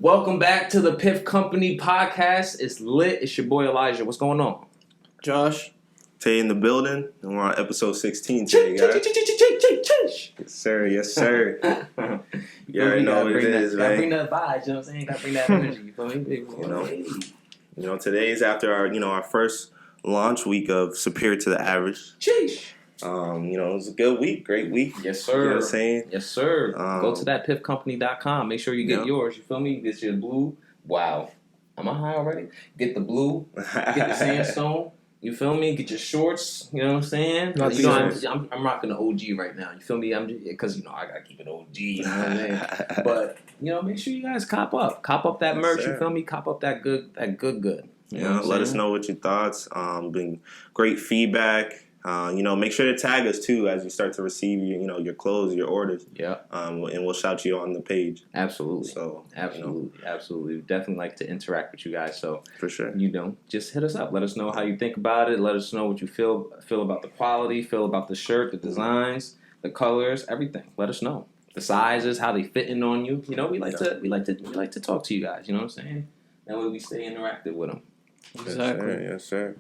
Welcome back to the Piff Company podcast. It's lit. It's your boy Elijah. What's going on? Josh. Tay in the building, and we're on episode 16 today, guys. Yes, sir. Yes, sir. You already know what it is, Gotta man. bring that vibe, you know what I'm saying? Gotta bring that energy. You feel me? You know, today is after our first launch week of Superior to the Average. Sheesh. It was a good week, great week. Yes, sir. You know what I'm saying? Yes, sir. Go to that piffcompany.com. Make sure you get yours. You feel me? Get your blue. Wow. Am I high already? Get the blue. Get the sandstone. You feel me? Get your shorts. You know what I'm saying? I'm rocking the OG right now. You feel me? Because I gotta keep it OG. You know what I'm saying? But make sure you guys cop up that merch. You feel me? Cop up that good. You know let us know what your thoughts. Been great feedback. Make sure to tag us too as you start to receive your clothes, your orders. Yeah. And we'll shout you on the page. Absolutely. So absolutely. We definitely like to interact with you guys. So for sure. Just hit us up. Let us know how you think about it. Let us know what you feel about the quality, feel about the shirt, the designs, the colors, everything. Let us know. The sizes, how they fit in on you. We like to talk to you guys, you know what I'm saying? That way we stay interactive with them. Exactly. Yes, sir.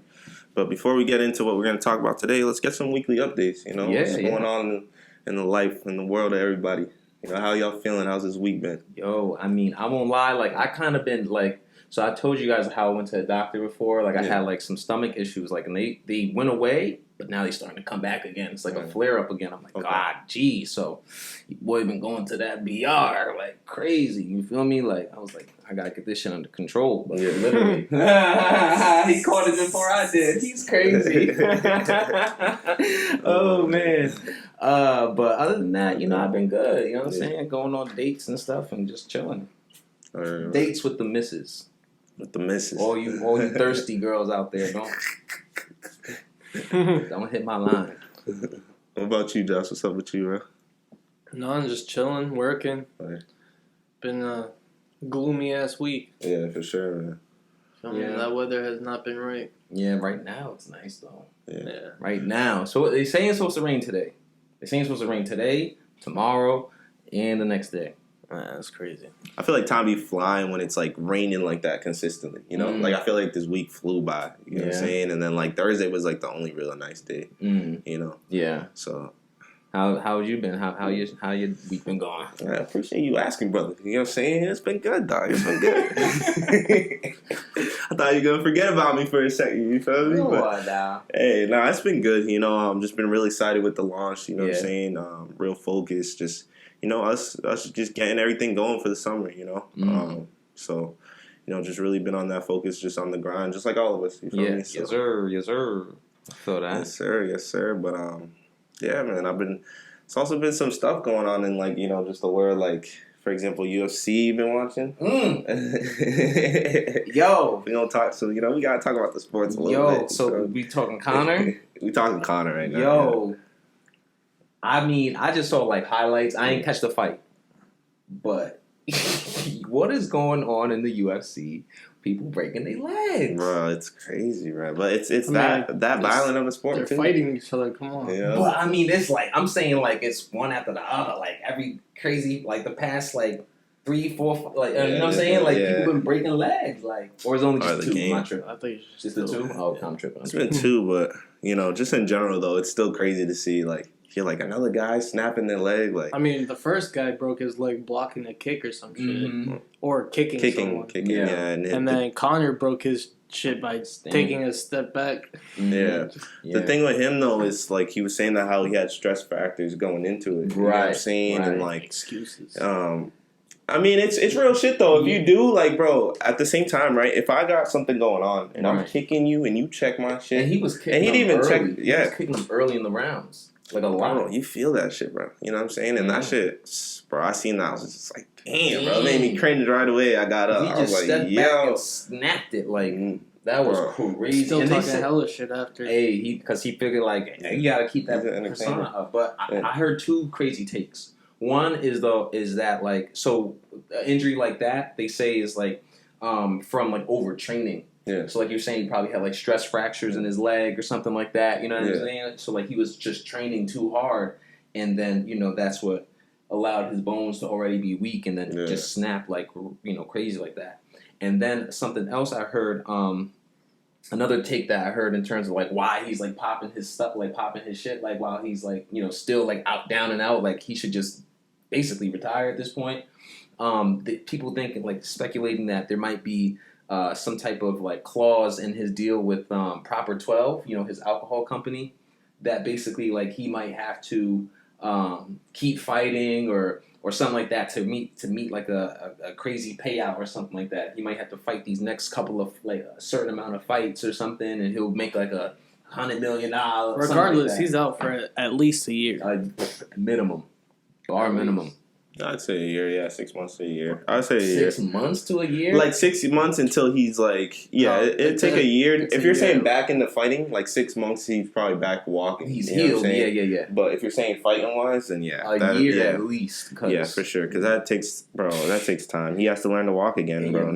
But before we get into what we're going to talk about today, let's get some weekly updates. What's going on in the life, in the world of everybody. How y'all feeling? How's this week been? Yo, I won't lie. I kind of been so I told you guys how I went to the doctor before. I had some stomach issues, and they went away, but now they starting to come back again. It's like a flare up again. I'm like, okay. God, geez. So, boy, been going to that BR like crazy. You feel me? I was like, I gotta get this shit under control. But literally, he caught it before I did. He's crazy. Oh man. But other than that, I've been good. You know what I'm saying? Going on dates and stuff and just chilling. Dates with the missus. With the missus. All you thirsty girls out there, don't hit my line. What about you, Josh? What's up with you, bro? No, I'm just chilling, working. Right. Been a gloomy ass week. Yeah, for sure, man. That weather has not been right. Yeah, right now it's nice though. Yeah. Right now. So they saying it's supposed to rain today. They're saying it's supposed to rain today, tomorrow, and the next day. That's crazy. I feel like time be flying when it's raining like that consistently. I feel like this week flew by. You know what I'm saying? And then Thursday was the only real nice day. Yeah. So how have you been? How your week been going? I appreciate you asking, brother. You know what I'm saying? It's been good, dog. It's been good. I thought you were gonna forget about me for a second. You feel me? Hey, it's been good. Just been really excited with the launch. You know what I'm saying? Real focus. Just us just getting everything going for the summer. So just really been on that focus, just on the grind, just like all of us. You feel me? So, Yes, sir. I feel that. Yes, sir. But yeah, man. It's also been some stuff going on in just the world. For example, UFC. You been watching? Yo, we don't talk. So we gotta talk about the sports a little bit. So we talking Conor? We talking Conor right now. Yo, I just saw highlights. I ain't catch the fight, but what is going on in the UFC? People breaking their legs, bro. It's crazy, right? But it's that violent of a sport. They're too. fighting each other. Come on. Yeah. But it's I'm saying it's one after the other. Every crazy the past 3, 4, you know what I'm saying? People been breaking legs, or is it only just 2? Game. I'm tripping. I think it's Just the 2. Oh, I'm tripping. It's been 2, but just in general though, it's still crazy to see feel another guy snapping their leg. the first guy broke his leg blocking a kick or some shit, or kicking someone. Yeah. And then Conor broke his shit by taking a step back. Yeah. The thing with him though is he was saying that how he had stress factors going into it. You know what I'm saying? And excuses. It's real shit though. If you do bro, at the same time, right? If I got something going on and I'm kicking you and you check my shit, and he was kicking, and he didn't even check. Yeah, he was kicking him early in the rounds. A lot. Bro, you feel that shit, bro. You know what I'm saying? And that shit, bro, I seen that. I was just damn, bro. It made me cringe right away. I got up. He just stepped back and snapped it. That was crazy. Still talking hella shit after. Hey, because he figured you gotta keep that persona up. But I heard 2 crazy takes. One is that so an injury like that they say is from overtraining. Yeah. So you're saying he probably had stress fractures in his leg or something like that. You know what I'm saying? So he was just training too hard, and then that's what allowed his bones to already be weak and then just snap like, crazy like that. And then something else I heard, another take that I heard in terms of like why he's like popping his stuff, like popping his shit, like while he's like, still like out, down and out, like he should just basically retire at this point. People think, like, speculating that there might be some type of like clause in his deal with Proper 12, his alcohol company, that basically like he might have to keep fighting or something like that to meet like a crazy payout or something like that. He might have to fight these next couple of like a certain amount of fights or something, and he'll make like $100 million. Regardless, he's out for at least a year. Minimum, bar minimum. I'd say a year, yeah, 6 months to a year. I'd say a year. 6 months to a year? Like 6 months until he's like, it'd take a year. If you're saying back into fighting, like 6 months, he's probably back walking. He's healed, yeah. But if you're saying fighting wise, then a year at least. Yeah, for sure, because that takes time. He has to learn to walk again, bro.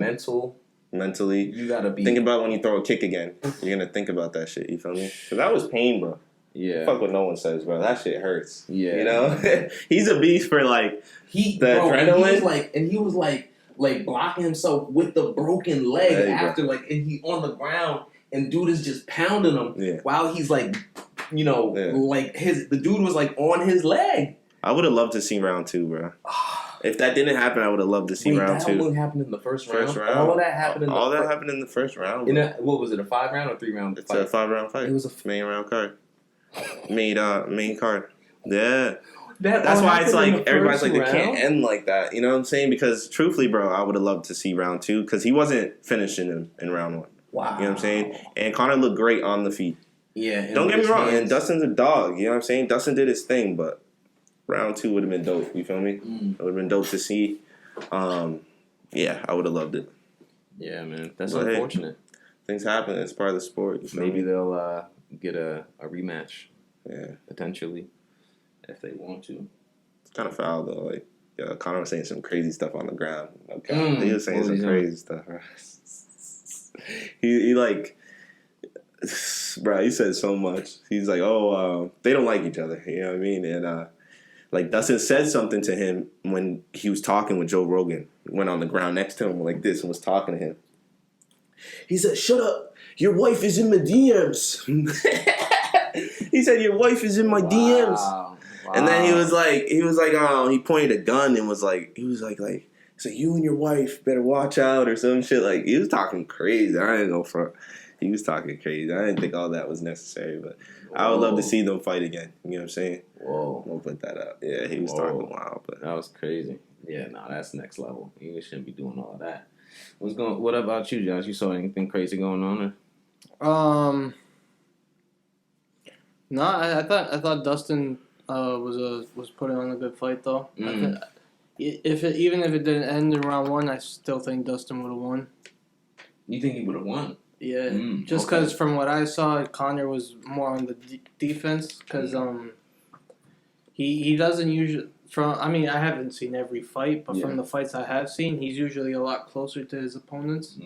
Mentally. You gotta be. Think about when you throw a kick again. You're gonna think about that shit, you feel me? Because that was pain, bro. Yeah. Fuck what no one says, bro. That shit hurts. Yeah. He's a beast for like adrenaline. He was like blocking himself with the broken leg after and he on the ground and dude is just pounding him while he's like like the dude was like on his leg. I would have loved to see round 2, bro. If that didn't happen, I would have loved to see round 2. What happened in the first round? All of that happened in the first round. What was it? A 5-round or 3-round? It's a 5-round fight. It was a main round card. Main card. Yeah. That's why it's like everybody's like they can't end like that. You know what I'm saying? Because truthfully, bro, I would have loved to see round 2 because he wasn't finishing him in round 1. Wow. You know what I'm saying? And Conor looked great on the feet. Yeah. Don't get me wrong. And Dustin's a dog. You know what I'm saying? Dustin did his thing, but round 2 would have been dope. You feel me? It would have been dope to see. Yeah, I would have loved it. Yeah, man. That's unfortunate. Hey, things happen. It's part of the sport. Maybe they'll get a rematch. Yeah. Potentially. If they want to. It's kind of foul, though. Like, Conor was saying some crazy stuff on the ground. Okay. He was saying some crazy stuff. he like... Bro, he said so much. He's like, they don't like each other. You know what I mean? And, like, Dustin said something to him when he was talking with Joe Rogan. He went on the ground next to him like this and was talking to him. He said, "Shut up. Your wife is in my DMs." He said, "Your wife is in my DMs." Wow. And then he was like, he pointed a gun and was like, so you and your wife better watch out or some shit. Like, he was talking crazy. I ain't go front. He was talking crazy. I didn't think all that was necessary, but I would love to see them fight again. You know what I'm saying? Whoa. I'm gonna put that up. Yeah, he was talking wild, but that was crazy. Yeah, no, that's next level. You shouldn't be doing all of that. What about you, Josh? You saw anything crazy going on there? No, I thought Dustin was putting on a good fight though. Even if it didn't end in round 1, I still think Dustin would have won. You think he would have won? Yeah, just because from what I saw, Conor was more on the defense because he doesn't usually. I haven't seen every fight, but from the fights I have seen, he's usually a lot closer to his opponents,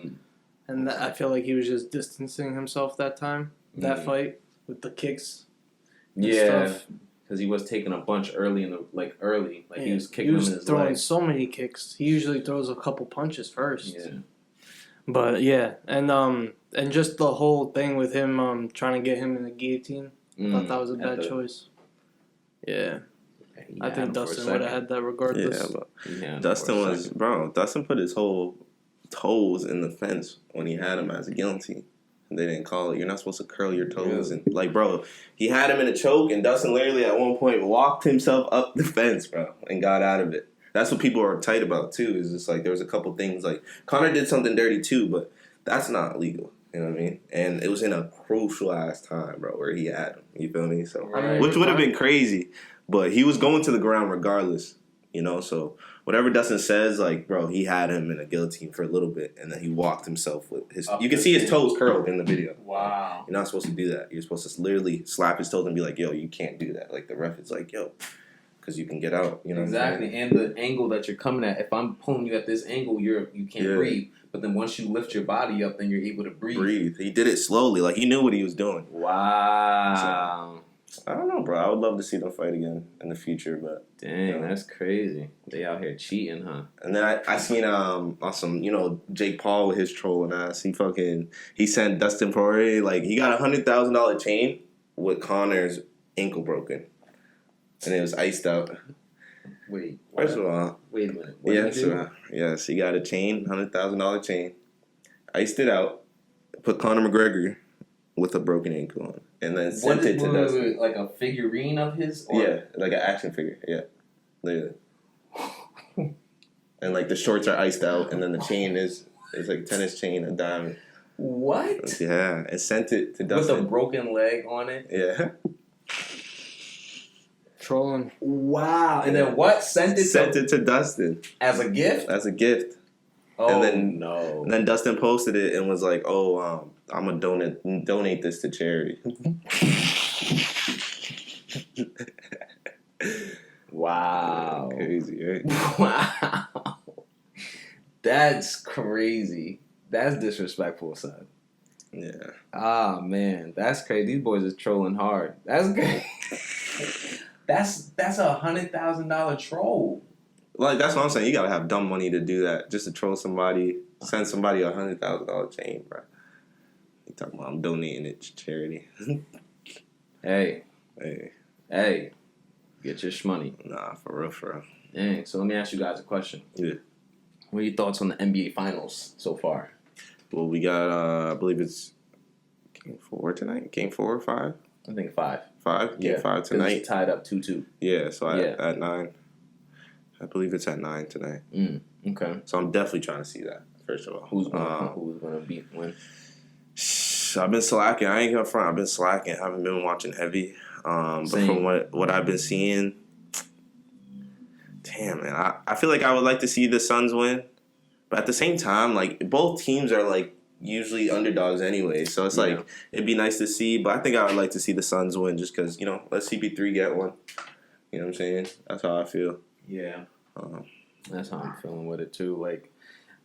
and I feel like he was just distancing himself that time, that fight with the kicks. Yeah, because he was taking a bunch early he was kicking him in his throwing legs. So many kicks. He usually throws a couple punches first. Yeah. But yeah, and just the whole thing with him trying to get him in the guillotine, I thought that was a bad choice. Yeah. I think Dustin would have had that regardless. Yeah, but Dustin put his whole toes in the fence when he had him as a guillotine. They didn't call it. You're not supposed to curl your toes. And he had him in a choke, and Dustin literally at one point walked himself up the fence, bro, and got out of it. That's what people are tight about, too, is just like there was a couple things. Like, Conor did something dirty, too, but that's not legal. You know what I mean? And it was in a crucial-ass time, bro, where he had him. You feel me? So, which would have been crazy, but he was going to the ground regardless, you know? So, whatever Dustin says, like, bro, he had him in a guillotine for a little bit, and then he walked himself with his... You can see his toes curled in the video. Wow. You're not supposed to do that. You're supposed to literally slap his toes and be like, yo, you can't do that. Like, the ref is like, yo... Because you can get out, you know. Exactly, and the angle that you're coming at. If I'm pulling you at this angle, you can't breathe. But then once you lift your body up, then you're able to breathe. He did it slowly, like he knew what he was doing. Wow. I don't know, bro. I would love to see them fight again in the future, but dang, that's crazy. They out here cheating, huh? And then I seen on some Jake Paul with his trolling ass. He sent Dustin Poirier he got $100,000 chain with Connor's ankle broken, and it was iced out. Wait, first of all, wait a minute. Yes, he got a chain, $100,000 chain, iced it out, put Conor McGregor with a broken ankle on, and then sent it to Dustin. Like a figurine of his? Or? Yeah, like an action figure. Yeah, literally. And the shorts are iced out, and then the chain is like tennis chain, a diamond. What? Yeah, and sent it to Dustin with a broken leg on it. Yeah. Trolling. Wow. And then what? Sent it to Dustin as a gift. Oh, and then, no. And then Dustin posted it and was like, "Oh, I'm gonna donate this to charity." Wow. Crazy, right? Wow. That's crazy. That's disrespectful, son. Yeah. Ah, man. That's crazy. These boys are trolling hard. That's crazy. That's $100,000 troll. That's what I'm saying. You gotta have dumb money to do that, just to troll somebody, send somebody a $100,000 chain, bro. You talking about I'm donating it to charity? Hey, get your shmoney. Nah, for real. Dang. So let me ask you guys a question. Yeah. What are your thoughts on the NBA Finals so far? Well, we got I believe it's Game 4 tonight. Game 4 or 5? I think 5. 5? Game 5 tonight. It's tied up 2-2. Yeah, so at 9. I believe it's at 9 tonight. Okay. So I'm definitely trying to see that, first of all. Who's going to win? I've been slacking. I ain't gonna front. I've been slacking. I haven't been watching heavy. But from what I've been seeing, damn, man. I feel like I would like to see the Suns win. But at the same time, both teams are, usually underdogs anyway. So it's it'd be nice to see. But I think I would like to see the Suns win just because, let CP3 get one. You know what I'm saying? That's how I feel. Yeah. That's how I'm feeling with it, too.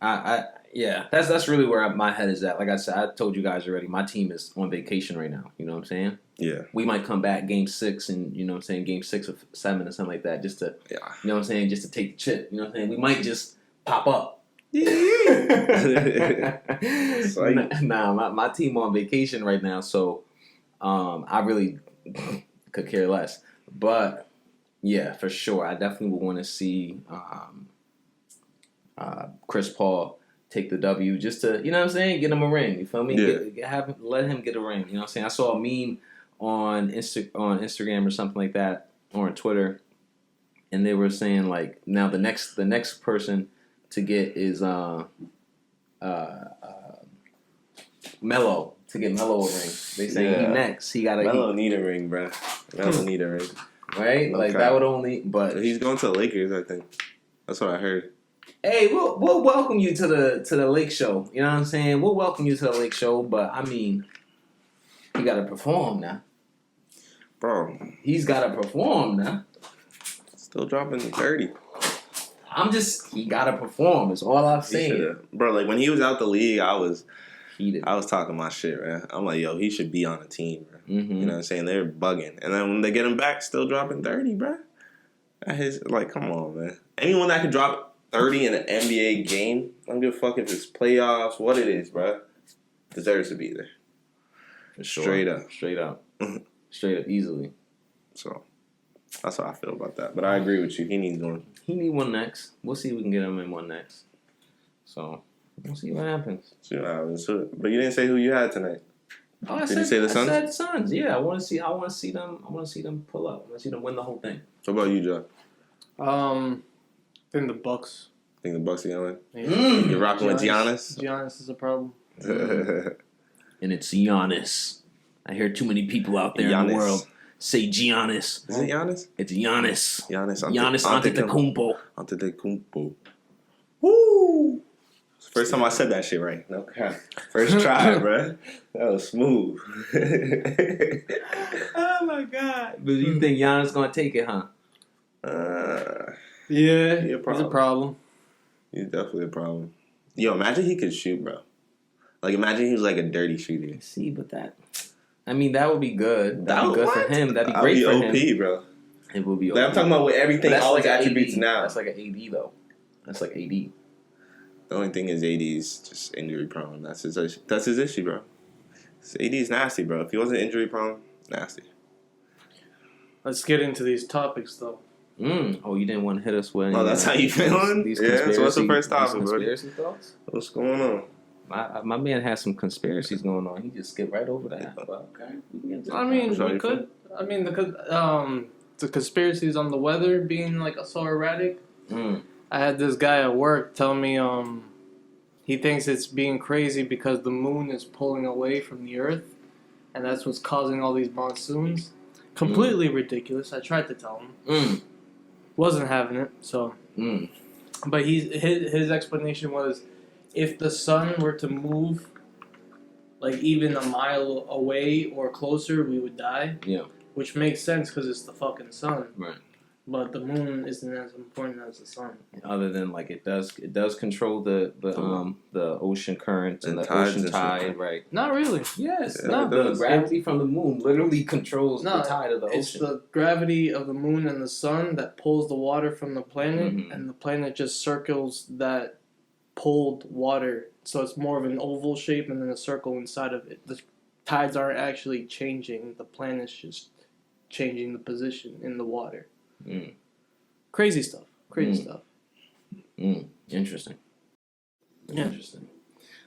That's really where my head is at. Like I said, I told you guys already, my team is on vacation right now. You know what I'm saying? Yeah. We might come back game 6 and, you know what I'm saying, game 6 or 7 or something like that just to, you know what I'm saying, just to take the chip. You know what I'm saying? We might just pop up. Nah, my team on vacation right now, so I really could care less. But yeah, for sure, I definitely would want to see Chris Paul take the W just to, you know what I'm saying, get him a ring. You feel me? Yeah. Let him get a ring. You know what I'm saying? I saw a meme on Instagram or something like that, or on Twitter, and they were saying now the next person to get is Melo, to get Melo a ring. They say he next. He got Melo need a ring, bro. Melo need a ring. Right? Okay. That would only. But he's going to the Lakers, I think. That's what I heard. Hey, we'll welcome you to the Lake Show. You know what I'm saying? We'll welcome you to the Lake Show, but I mean, he got to perform now, bro. He's got to perform now. Still dropping 30. He got to perform. Is all I'm saying, bro. When he was out the league, I was heated. I was talking my shit, man. I'm like, yo, he should be on a team, bro. Mm-hmm. You know what I'm saying? They're bugging, and then when they get him back, still dropping 30, bro. Come on, man. Anyone that could drop 30 in an NBA game, I don't give a fuck if it's playoffs, what it is, bro. Deserves to be there. For sure. Straight up, easily. So that's how I feel about that. But I agree with you. He needs one. He need one next. We'll see if we can get him in one next. So we'll see what happens. But you didn't say who you had tonight. Oh, Did you say the Suns? I said Suns. Yeah, I want to see them. I want to see them pull up. I want to see them win the whole thing. What about you, Joe? I think the Bucks. Think the Bucks are gonna win? Yeah. You're rocking with Giannis? Giannis is a problem. And it's Giannis. I hear too many people out there in the world say Giannis. Is it Giannis? It's Giannis. Giannis Antetokounmpo. Antetokounmpo. Woo! First time I said that shit right. No crap. First try, bro. That was smooth. Oh my god! But you think Giannis gonna take it, huh? Yeah, he's a problem. He's definitely a problem. Yo, imagine he could shoot, bro. Imagine he was a dirty shooter. See, but I mean, that would be good. That'd be good for him. That'd be great for him. OP, bro. It would be OP. I'm talking about with everything, all his attributes now. That's like an AD, though. That's like AD. The only thing is AD is just injury prone. That's his issue, bro. AD is nasty, bro. If he wasn't injury prone, nasty. Let's get into these topics, though. Oh, you didn't want to hit us with any, that's how you feeling? Yeah, so what's the first topic, bro? Conspiracy thoughts? What's going on? My man has some conspiracies going on. He just skipped right over that. But okay. I mean, we could. I mean, the conspiracies on the weather being like so erratic. I had this guy at work tell me he thinks it's being crazy because the moon is pulling away from the earth, and that's what's causing all these monsoons. Completely ridiculous. I tried to tell him. Wasn't having it. So, but his explanation was, if the sun were to move, like even a mile away or closer, we would die. Yeah. Which makes sense because it's the fucking sun. Right. But the moon isn't as important as the sun. Other than like it does control the ocean currents and the ocean tide, right? Not really. Yes. No, the gravity from the moon literally controls the tide of the ocean. It's the gravity of the moon and the sun that pulls the water from the planet, and the planet just circles that pulled water. So it's more of an oval shape and then a circle inside of it. The tides aren't actually changing. The planet's just changing the position in the water. Crazy stuff. Interesting. Yeah. Interesting.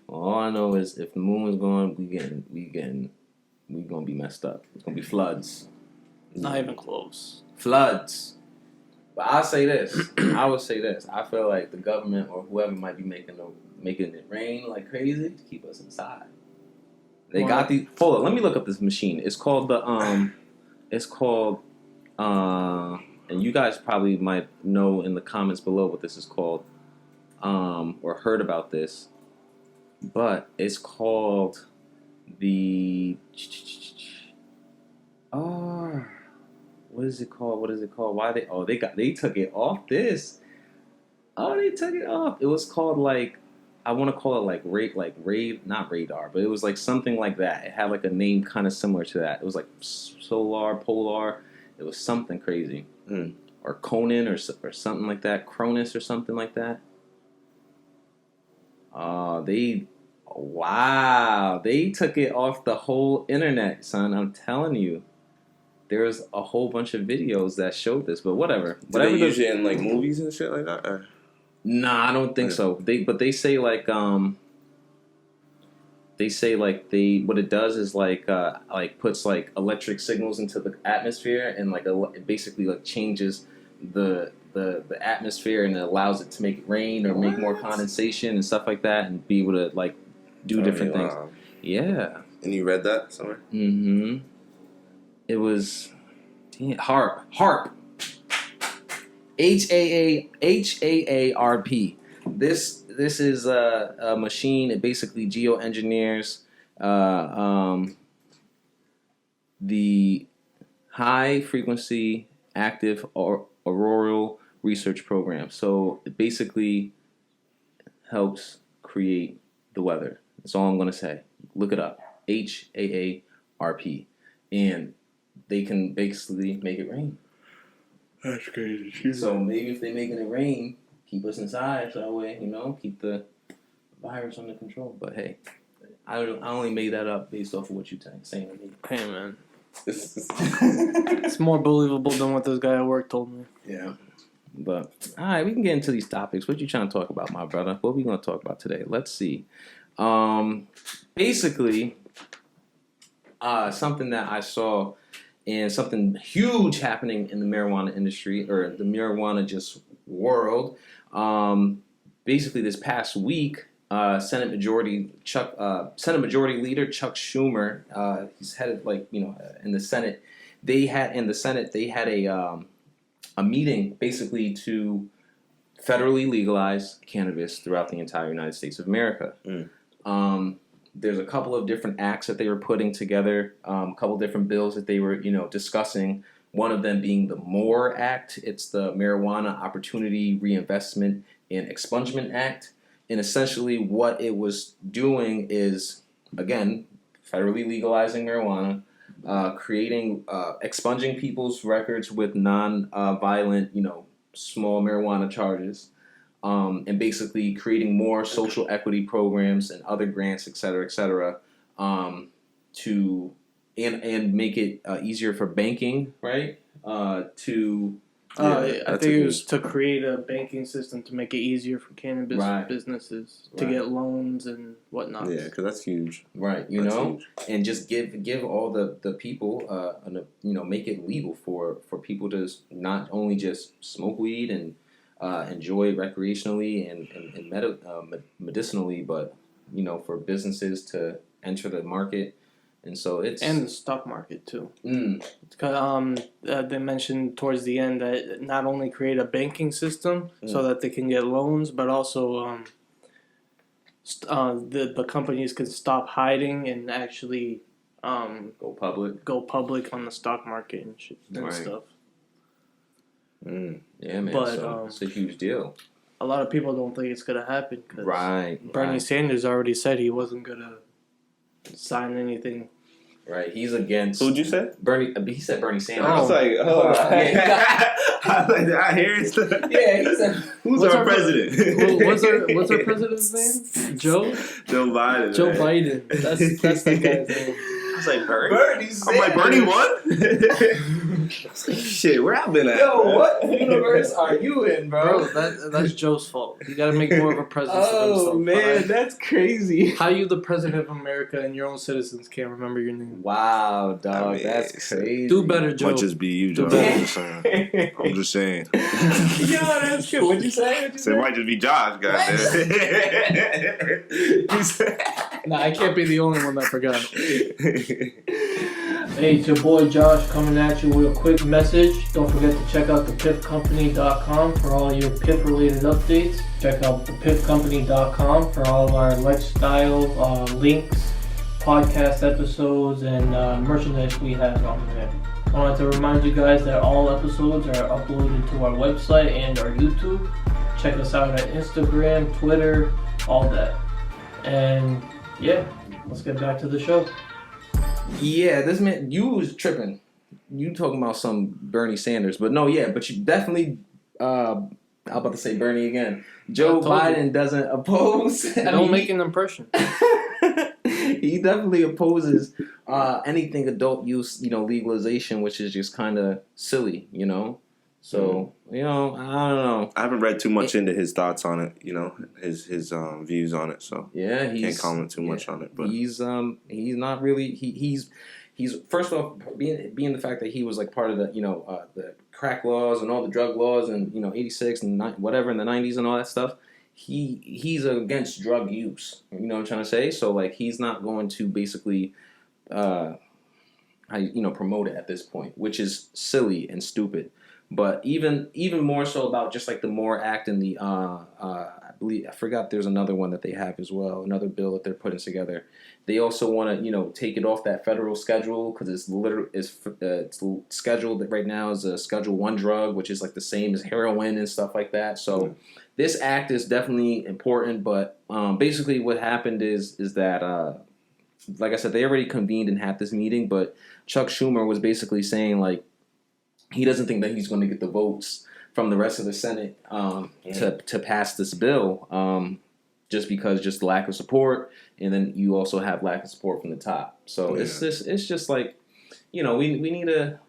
Well, all I know is if the moon is going, we gonna be messed up. It's gonna be floods. Not even close. Floods. But I'll say this. I would say this. I feel like the government or whoever might be making it rain like crazy to keep us inside. They got these. Hold on. Let me look up this machine. It's called and you guys probably might know in the comments below what this is called, or heard about this, but it's called the. What is it called? Why they took it off this? Oh, they took it off. It was called like, I want to call it not radar, but it was like something like that. It had like a name kind of similar to that. It was like polar. It was something crazy. Or Conan or something like that. Cronus or something like that. They took it off the whole internet, son. I'm telling you. There's a whole bunch of videos that showed this, but whatever. Do they use it in like movies and shit like that? Or? Nah, I don't think so. They say like what it does is like puts like electric signals into the atmosphere and like it basically like changes the atmosphere and it allows it to make it rain or make more condensation and stuff like that and be able to like do different things. Yeah. And you read that somewhere? It was HAARP. HAARP. This is a machine. It basically geoengineers the high frequency active auroral research program. So it basically helps create the weather. That's all I'm going to say. Look it up. HAARP. And they can basically make it rain. That's crazy. So maybe if they're making it rain, keep us inside so that way, keep the virus under control. But hey, I only made that up based off of what you're saying to me. Hey, man. It's more believable than what this guy at work told me. Yeah. But, all right, we can get into these topics. What you trying to talk about, my brother? What are we going to talk about today? Let's see. Basically, something that I saw and something huge happening in the marijuana industry or the marijuana just world. Basically, this past week, Senate Majority Leader Chuck Schumer, he's headed in the Senate. They had a meeting basically to federally legalize cannabis throughout the entire United States of America. There's a couple of different acts that they were putting together, a couple of different bills that they were, discussing. One of them being the MORE Act. It's the Marijuana Opportunity Reinvestment and Expungement Act. And essentially what it was doing is, again, federally legalizing marijuana, creating, expunging people's records with non-violent, small marijuana charges, and basically creating more social equity programs and other grants, et cetera, to and make it easier for banking, right? I think it was to create a banking system to make it easier for cannabis businesses to get loans and whatnot. Yeah, because that's huge. Right, huge. And just give all the people, make it legal for people to not only just smoke weed and enjoy it recreationally and medicinally, but for businesses to enter the market. And so and the stock market too. Because they mentioned towards the end that not only create a banking system so that they can get loans, but also the companies can stop hiding and actually go public on the stock market and shit and stuff. Yeah, man. But so it's a huge deal. A lot of people don't think it's gonna happen. Cause Bernie Sanders already said he wasn't gonna sign anything. Right, he's against. Who'd you say? Bernie. He said Bernie Sanders. I was like, hold on. I was like, I hear it. Yeah, he said. Who's our president? What's our president's name? Joe Biden. Joe Biden. That's that guy's name. I was like, Bernie Sanders. I'm like, Bernie what? Shit, where I been at? Yo, what universe are you in, bro? That's Joe's fault. You gotta make more of a presence of himself. Oh, man, that's crazy. How you the president of America and your own citizens can't remember your name? Wow, dog, that's crazy. Do better, Joe. Might just be you, Joe. I'm just saying. Yo, that's good. What'd you say? It might just be Josh, goddamn. Nah, I can't be the only one that forgot. Hey, it's your boy Josh coming at you with a quick message. Don't forget to check out thepiffcompany.com for all your Piff-related updates. Check out thepiffcompany.com for all of our lifestyle links, podcast episodes, and merchandise we have on there. I wanted to remind you guys that all episodes are uploaded to our website and our YouTube. Check us out on Instagram, Twitter, all that. And yeah, let's get back to the show. Yeah, this man, you was tripping. You talking about some Bernie Sanders, but no, yeah, but you definitely. I'm about to say Bernie again. Joe Biden doesn't oppose. Don't make an impression. He definitely opposes anything adult use, legalization, which is just kind of silly, So, I don't know. I haven't read too much into his thoughts on it, his views on it. So yeah, can't comment too much on it. But he's not really he's first off being the fact that he was like part of the the crack laws and all the drug laws and 86 and whatever in the 90s and all that stuff. He's against drug use. You know what I'm trying to say? So like he's not going to basically promote it at this point, which is silly and stupid. But even more so about just like the MORE Act and the I forgot there's another one that they have as well, another bill that they're putting together. They also want to take it off that federal schedule because it's scheduled that right now as a Schedule 1 drug, which is like the same as heroin and stuff like that. So this act is definitely important. But basically what happened is that like I said, they already convened and had this meeting, but Chuck Schumer was basically saying like he doesn't think that he's going to get the votes from the rest of the Senate to pass this bill, just because just lack of support, and then you also have lack of support from the top. So it's just like we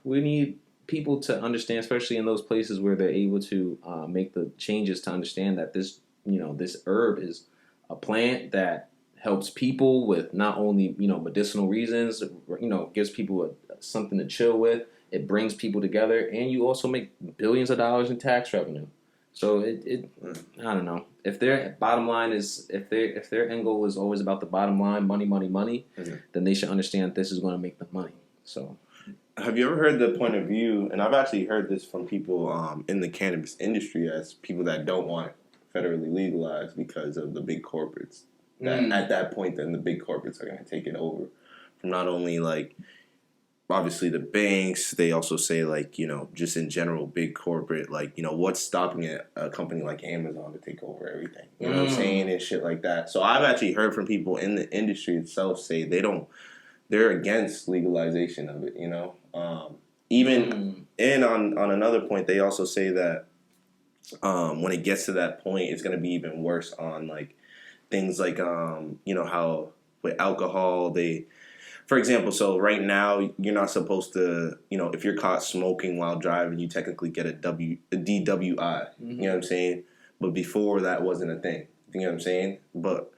need people to understand, especially in those places where they're able to make the changes to understand that this this herb is a plant that helps people with not only medicinal reasons, gives people something to chill with. It brings people together, and you also make billions of dollars in tax revenue. So I don't know. If their bottom line is if their end goal is always about the bottom line, money, then they should understand that this is going to make them money. So, have you ever heard the point of view? And I've actually heard this from people in the cannabis industry, as people that don't want it federally legalized because of the big corporates. That at that point, then the big corporates are going to take it over from not only like. Obviously the banks, they also say like, just in general, big corporate, like, what's stopping a company like Amazon to take over everything? You know what I'm saying? And shit like that. So I've actually heard from people in the industry itself say they don't they're against legalization of it. Even and on another point, they also say that when it gets to that point, it's going to be even worse on like things like how with alcohol for example, so right now you're not supposed to, if you're caught smoking while driving, you technically get a DWI. You know what I'm saying? But before that wasn't a thing. You know what I'm saying? But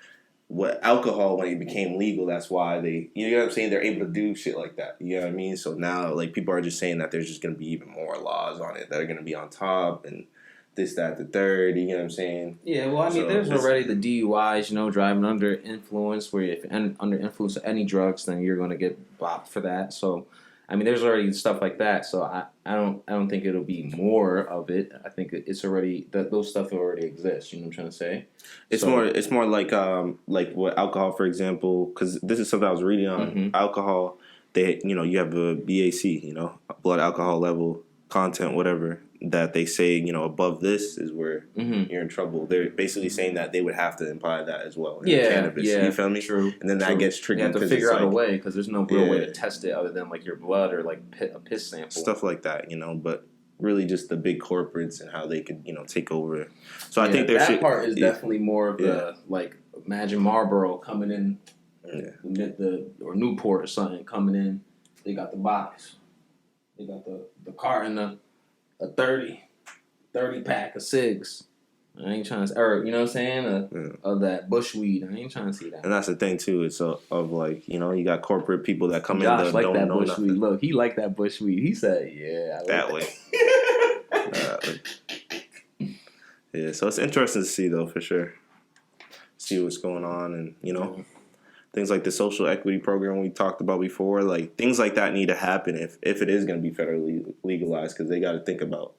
what alcohol, when it became legal, that's why you know what I'm saying? They're able to do shit like that. You know what I mean? So now, like, people are just saying that there's just going to be even more laws on it that are going to be on top and this, that, the third. You know what I'm saying? Yeah, well, I mean, there's already the DUIs, driving under influence, where if you're under influence of any drugs, then you're going to get bopped for that. So, I mean, there's already stuff like that. So I don't think it'll be more of it. I think it's already those stuff already exist. You know what I'm trying to say? It's more like what alcohol, for example, because this is something I was reading on alcohol. They you have a BAC, blood alcohol level content, whatever, that they say above this is where you're in trouble. They're basically saying that they would have to imply that as well. Cannabis, you feel me? True. And then that gets tricky. You have to figure out a way, because there's no real way to test it other than like your blood or like a piss sample, stuff like that. But really just the big corporates and how they could take over. So I think that part is definitely more of the like, imagine Marlboro coming in, or Newport or something coming in. They got the box, they got the carton of a 30 pack of cigs. I ain't trying to, or you know what I'm saying, of that bushweed. I ain't trying to see that. And that's the thing too. It's of like you got corporate people that come Josh in that like don't that know bushweed. nothing. Look, he liked that bushweed. He said, "Yeah, I that like way." Yeah, so it's interesting to see though, for sure. See what's going on, and things like the social equity program we talked about before. Like things like that need to happen if it is going to be federally legalized, because they got to think about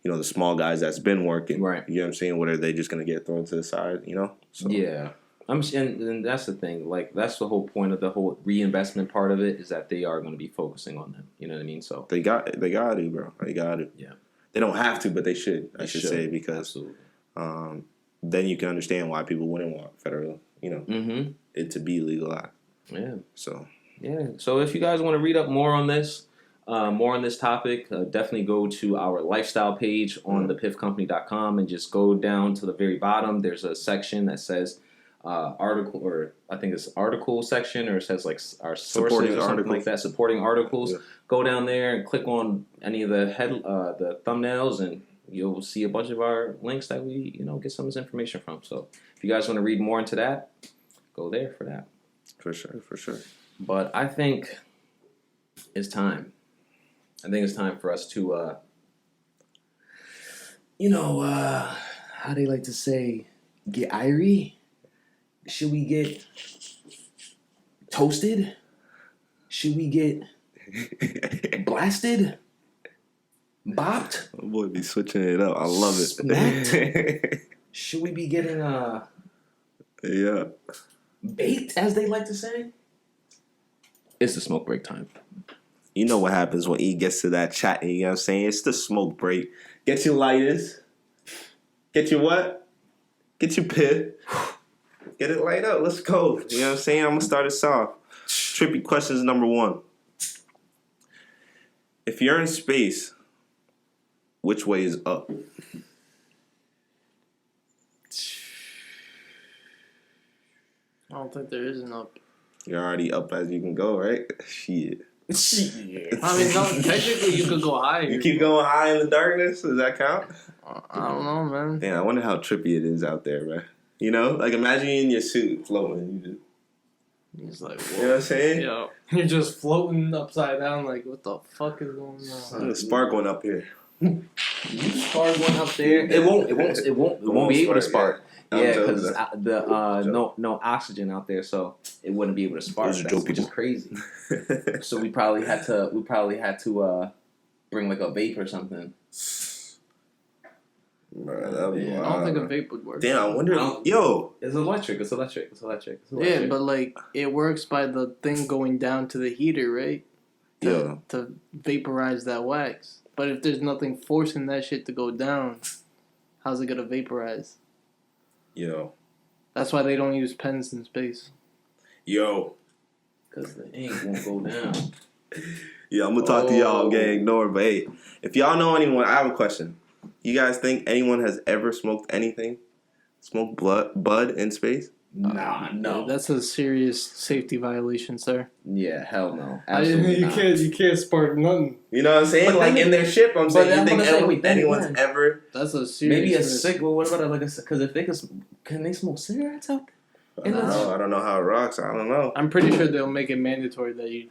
the small guys that's been working. Right. You know what I'm saying? What are they just going to get thrown to the side? So. Yeah. And that's the thing. Like, that's the whole point of the whole reinvestment part of it, is that they are going to be focusing on them. You know what I mean? So they got to, bro. They got to. Yeah. They don't have to, but they should. I should say, because then you can understand why people wouldn't want federal, it to be legalized. Yeah. So. Yeah. So if you guys want to read up more on this topic, definitely go to our lifestyle page on thepiffcompany.com and just go down to the very bottom. There's a section that says article, or I think it's article section, or it says like our sources supporting or something articles. like that, supporting articles. Yeah. Go down there and click on any of the the thumbnails, and you'll see a bunch of our links that we get some of this information from. So if you guys want to read more into that, go there for that. For sure. But I think it's time. I think it's time for us to, how they like to say, get irie? Should we get toasted? Should we get blasted? Bopped? Oh boy, be switching it up. I love it. Smacked? Should we be getting, yeah, baked, as they like to say? It's the smoke break time. You know what happens when E gets to that chat, you know what I'm saying? It's the smoke break. Get your lighters. Get your what? Get your Piff. Get it light up. Let's go. You know what I'm saying? I'm going to start us off. Trippy questions number 1. If you're in space, which way is up? I don't think there is an up. You're already up as you can go, right? Shit. I mean, no, technically you could go higher. You keep going high in the darkness? Does that count? I don't know, man. Damn, I wonder how trippy it is out there, man. Like imagine you in your suit floating. He's like, you know what I'm saying? Yeah. You're just floating upside down, like, what the fuck is going on? There's a spark one up here. You spark one up there. It won't be able to spark. Yeah, because no oxygen out there, so it wouldn't be able to spark. Which is crazy. So we probably had to bring like a vape or something. Bro, that'd be wild. I don't think a vape would work. Damn, I wonder. It's electric. It's electric. Yeah, but like it works by the thing going down to the heater, right? To vaporize that wax. But if there's nothing forcing that shit to go down, how's it gonna vaporize? Yo. That's why they don't use pens in space. Yo. because the ink won't go down. Yeah, I'm gonna talk to y'all. I'm getting ignored, but hey, if y'all know anyone, I have a question. You guys think anyone has ever smoked anything? Smoked bud in space? Nah, no. That's a serious safety violation, sir. Yeah, hell no. Absolutely not. You can't spark nothing. You know what I'm saying? Like in their ship, I'm saying. You think anyone's ever? That's a serious. Maybe a cigarette. Well, what about like a? Because if they can they smoke cigarettes out there? I don't know how it rocks. I don't know. I'm pretty sure they'll make it mandatory that you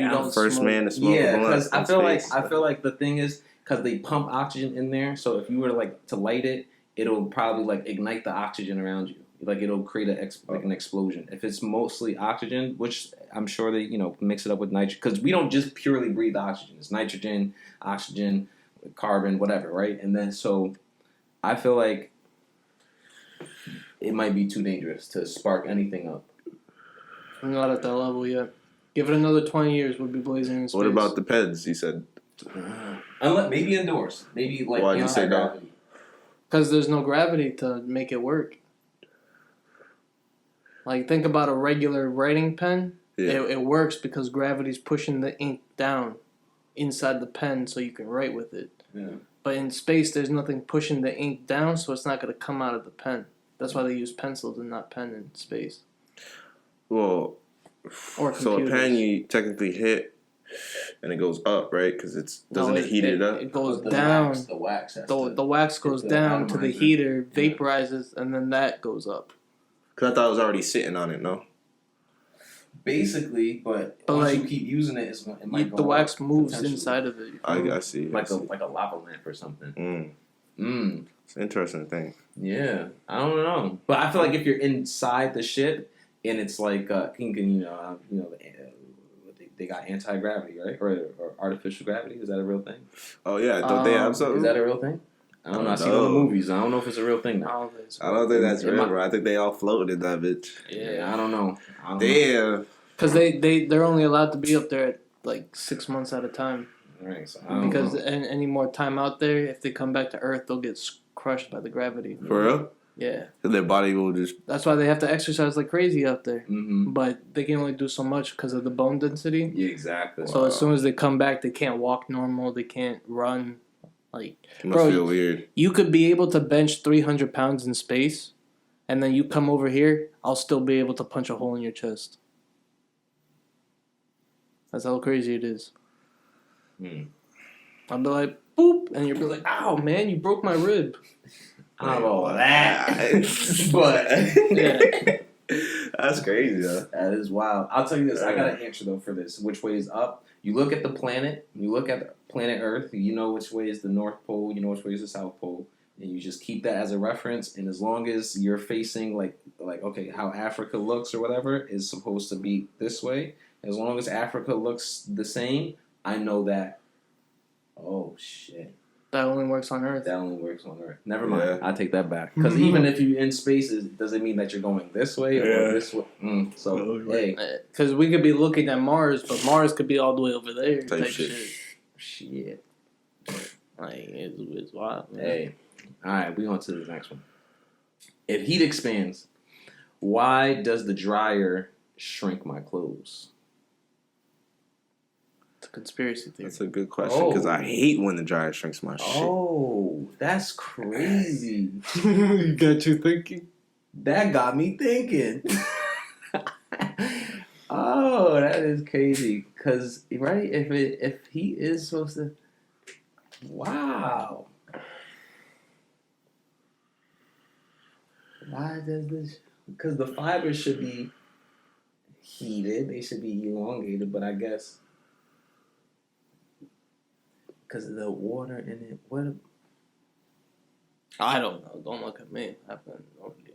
don't first smoke. man to smoke. Yeah, because I feel like the thing is because they pump oxygen in there. So if you were to light it, it'll probably like ignite the oxygen around you. Like it'll create an explosion. If it's mostly oxygen, which I'm sure they mix it up with nitrogen, because we don't just purely breathe oxygen. It's nitrogen, oxygen, carbon, whatever, right? And then so I feel like it might be too dangerous to spark anything up. I'm not at that level yet. Give it another 20 years, we'll be blazing in space. What about the peds? You said. Unless maybe indoors, maybe like why'd you say that? Because there's no gravity to make it work. Like, think about a regular writing pen. Yeah. It works because gravity's pushing the ink down inside the pen so you can write with it. Yeah. But in space, there's nothing pushing the ink down, so it's not going to come out of the pen. That's why they use pencils and not pen in space. Well, so a pen you technically hit and it goes up, right? Because it heat it up? It goes down. The wax. The wax goes down to the heater, vaporizes, and then that goes up. Because I thought it was already sitting on it, no? Basically, but once you keep using it, it might go the wax moves inside of it. I see. Like a lava lamp or something. It's an interesting thing. Yeah, I don't know, but I feel like if you're inside the ship and it's like they got anti-gravity, right, or artificial gravity. Is that a real thing? Oh yeah, don't they have something? Is that a real thing? I don't know. I've seen all the movies. I don't know if it's a real thing now. I don't think that's real, bro. I think they all floated in that bitch. Yeah, I don't know. Damn. Because they're only allowed to be up there at like 6 months at a time. Right. So because any more time out there, if they come back to Earth, they'll get crushed by the gravity. For real? Yeah. And their body will just... That's why they have to exercise like crazy out there. Mm-hmm. But they can only do so much because of the bone density. Yeah, exactly. So as soon as they come back, they can't walk normal. They can't run. Like, it must feel weird. You could be able to bench 300 pounds in space, and then you come over here, I'll still be able to punch a hole in your chest. That's how crazy it is. I'll be like, boop, and you'll be like, ow, man, you broke my rib. I don't know that. But yeah. That's crazy, though. That is wild. I'll tell you this. I got an answer, though, for this. Which way is up? You look at the planet. You look at the planet Earth. You know which way is the North Pole. You know which way is the South Pole. And you just keep that as a reference. And as long as you're facing, like okay, how Africa looks or whatever is supposed to be this way. As long as Africa looks the same, I know that. Oh, shit. That only works on Earth. That only works on Earth. Never mind. Yeah. I take that back. Because even if you're in space, does it mean that you're going this way or this way? So, hey. Because we could be looking at Mars, but Mars could be all the way over there. Type shit. Shit. Like, it's wild. Man. Hey. All right, we on to the next one. If heat expands, why does the dryer shrink my clothes? It's a conspiracy theory. That's a good question because I hate when the dryer shrinks my shit. Oh, that's crazy. You got you thinking? That got me thinking. Oh, that is crazy. Because, right, if he is supposed to... Wow. Why does this... Because the fibers should be heated. They should be elongated, but I guess... Because of the water in it. What? I don't know. Don't look at me. I've been over you.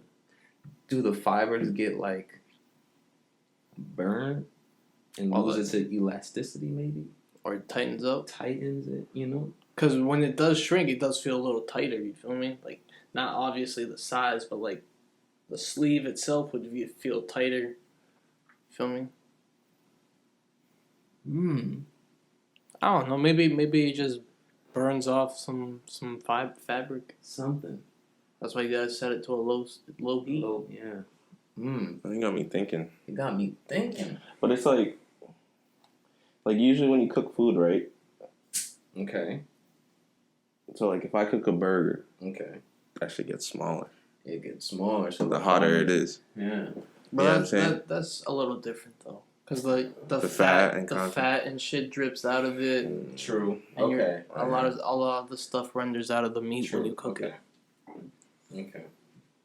Do the fibers get burned and loses its elasticity, maybe, or it tightens up? Tightens it, Because when it does shrink, it does feel a little tighter. You feel me? Like not obviously the size, but like the sleeve itself would feel tighter. Feel me? I don't know. Maybe it just burns off some fabric. Something. That's why you gotta set it to a low heat. Yeah. You got me thinking. You got me thinking. But it's like usually when you cook food, right? Okay. So like if I cook a burger, okay, that shit gets smaller. It gets smaller, so the hotter it is. Yeah. But that's a little different though, because like the fat and shit drips out of it. True. And a lot of the stuff renders out of the meat when you cook it. Okay.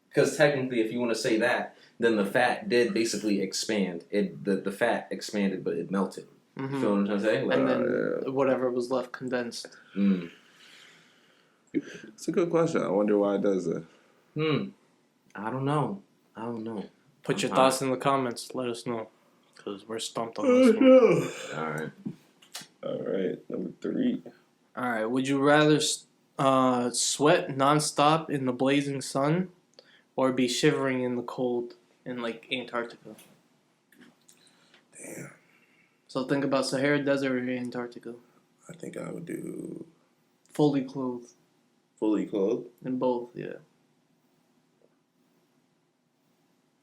Because technically, if you want to say that, then the fat did basically expand. The fat expanded, but it melted. Mm-hmm. You feel what I'm trying to say? And then whatever was left condensed. It's a good question. I wonder why it does that. I don't know. Put your thoughts in the comments. Let us know. Because we're stumped on this one. All right. Number 3. All right. Would you rather sweat nonstop in the blazing sun or be shivering in the cold in, like, Antarctica? Damn. So think about Sahara Desert or Antarctica. I think I would do... Fully clothed. Fully clothed? In both, yeah.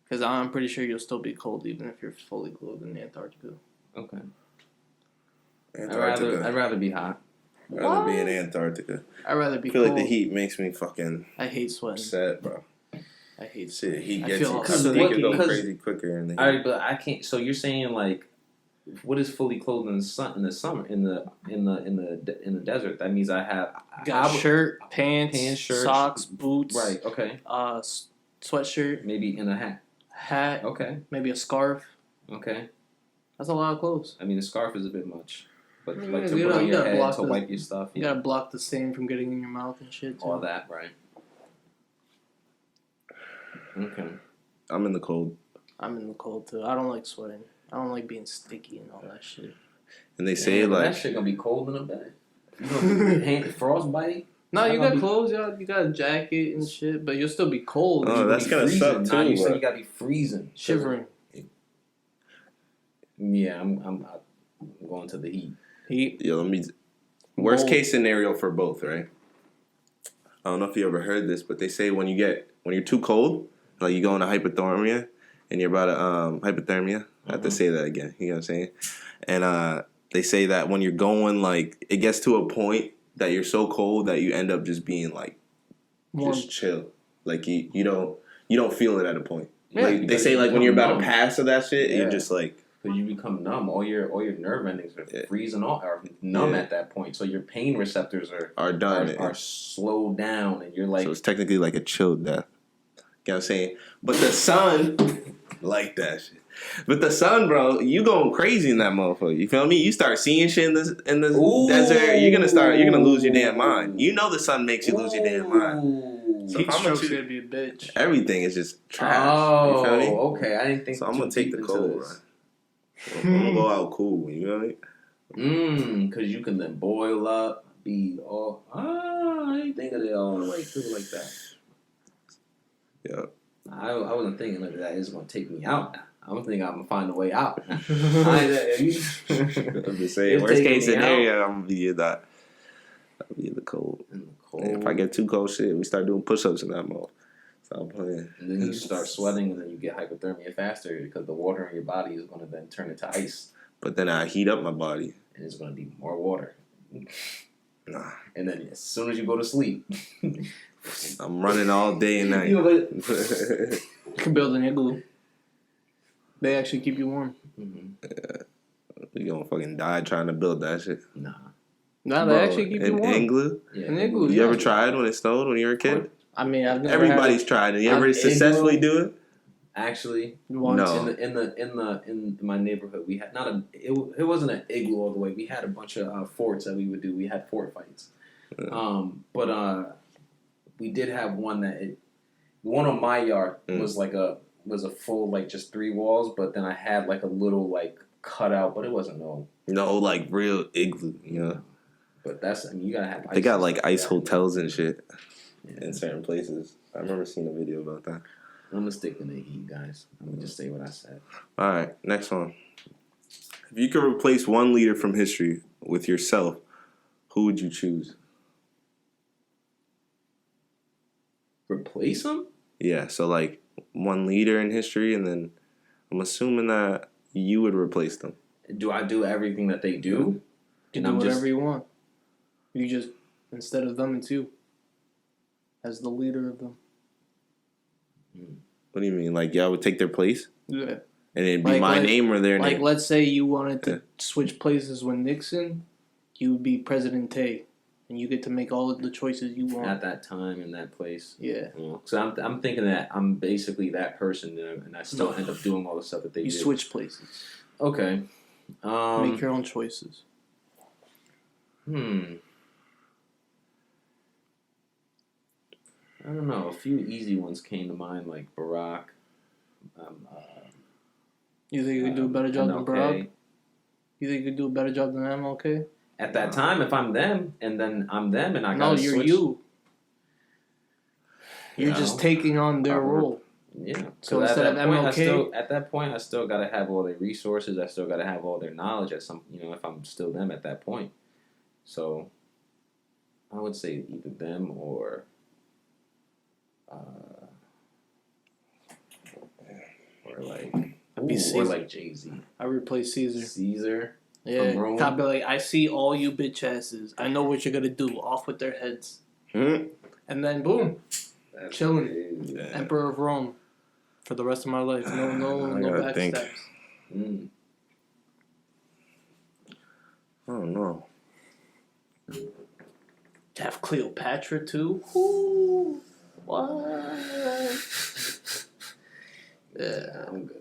Because I'm pretty sure you'll still be cold even if you're fully clothed in Antarctica. Okay. Antarctica. I'd rather be hot. I'd rather be in Antarctica. I'd rather be cold. I feel cold. like the heat makes me fucking... I hate sweating. Upset, bro. I hate shit. Heat I gets feel you. all I feel sticky. you could go crazy quicker in the heat. Alright, but I can't... So you're saying, like... What is fully clothed in the sun in the summer in the desert? That means I have shirt, pants, shirt, socks, boots. Right. Okay. Sweatshirt. Maybe in a hat. Hat. Okay. Maybe a scarf. Okay. That's a lot of clothes. I mean, the scarf is a bit much, but to put on your head to wipe your stuff. You gotta block the stain from getting in your mouth and shit. Too. All that, right? Okay. I'm in the cold. I'm in the cold too. I don't like sweating. I don't like being sticky and all that shit. And they say that shit gonna be cold in a bed. You gonna frostbite? No, you got clothes, you got a jacket and shit, but you'll still be cold. Oh, that's gonna suck too. You said you gotta be freezing, shivering. Yeah, I'm going to the heat. Yo, let me. Worst case scenario for both, right? I don't know if you ever heard this, but they say when you're too cold, like you go into hypothermia, and you're about to hypothermia. I have to say that again. You know what I'm saying? And they say that when you're going, like, it gets to a point that you're so cold that you end up just being like, just chill. Like you don't feel it at a point. Yeah, like they say, like when you're about to pass of that shit, you're just like. Because you become numb. All your nerve endings are freezing off, are numb at that point. So your pain receptors are done, are slowed down, and you're like. So it's technically like a chill death. You know what I'm saying? But the sun, like that shit. But the sun, bro, you going crazy in that motherfucker. You feel me? You start seeing shit in this desert, you're gonna lose your damn mind. You know the sun makes you lose your damn mind. So heat stroke's gonna be a bitch. Everything is just trash. Oh, you feel me? Okay. I didn't think so. I'm gonna take the cold, bro. I'm gonna go out cool. You know what I mean? Because you can then boil up, be all. I didn't think of it all the way through like that. Yeah. I wasn't thinking like that. It's gonna take me out. I'm thinking I'm gonna find a way out. I'm just saying. Worst case scenario, I'm gonna be in that. I'll be in the cold. And if I get too cold, shit, we start doing push-ups in that mode. Stop playing. And then you start sweating, and then you get hypothermia faster because the water in your body is gonna then turn into ice. But then I heat up my body, and it's gonna be more water. Nah. And then as soon as you go to sleep. I'm running all day and night. You can build an igloo. They actually keep you warm. Mm-hmm. Yeah. You gonna fucking die trying to build that shit. Nah, they actually keep you warm. An igloo? Yeah. An igloo. You ever tried when it snowed when you were a kid? I mean, I've never Everybody's tried it. You ever successfully do it? Actually, no. In my neighborhood, we had it wasn't an igloo all the way. We had a bunch of forts that we would do. We had fort fights. But we did have one on my yard was a full like just 3 walls, but then I had like a little like cutout, but it wasn't no like real igloo, you know. But you gotta have. They got like ice hotels and shit in certain places. I remember seeing a video about that. I'm gonna stick in the heat, guys. I'm gonna just say what I said. All right, next one. If you could replace one leader from history with yourself, who would you choose? Replace him? Yeah, so like one leader in history, and then I'm assuming that you would replace them. Do I do everything that they do? You do whatever you want. You just, instead of them, it's you. As the leader of them. What do you mean? Like, y'all would take their place? Yeah. And it'd be my name or their name? Like, let's say you wanted to switch places with Nixon, you would be President Tay. And you get to make all of the choices you want. At that time, in that place. Yeah. So I'm thinking that I'm basically that person, and I still end up doing all the stuff that they do. You switch places. Okay. Make your own choices. I don't know. A few easy ones came to mind, like Barack. You think you could do a better job MLK. than Barack? You think you could do a better job than MLK? At that time, if I'm them, and then I'm them, and I gotta switch. No, you're you. You're just taking on their role. Yeah. So instead of MLK, at that point, I still gotta have all their resources. I still gotta have all their knowledge. If I'm still them at that point. So, I would say either them or like Jay-Z. I replace Caesar. Caesar. Yeah, I'd be like, I see all you bitch asses. I know what you're gonna do. Off with their heads. And then boom, chilling. Crazy. Emperor of Rome for the rest of my life. No backsteps. I don't know. Have Cleopatra too. Ooh, what? Yeah, I'm good.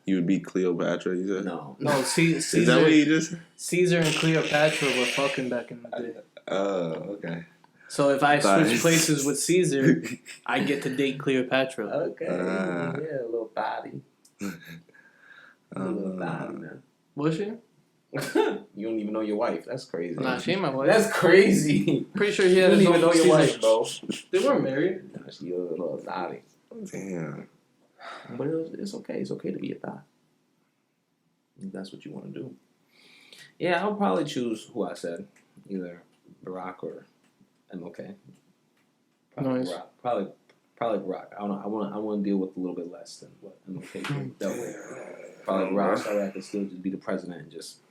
You would be Cleopatra, you said? No. Caesar. Is that what you just... Caesar and Cleopatra were fucking back in the day. Oh, okay. So if I switch places with Caesar, I get to date Cleopatra. Okay. Yeah, a little body. A little body, man. Was she? You don't even know your wife. That's crazy. Nah, she ain't my wife. That's crazy. Pretty sure he had his You don't own even know your Caesar. wife, bro. They weren't married. Nah, she a little body. Damn. But it's okay. It's okay to be a thot. If that's what you want to do. Yeah, I'll probably choose who I said. Either Barack or MLK. Probably Nice. Barack. Probably Barack. I don't know. I want to deal with a little bit less than what MLK dealt with. Probably Barack, so I could still just be the president and just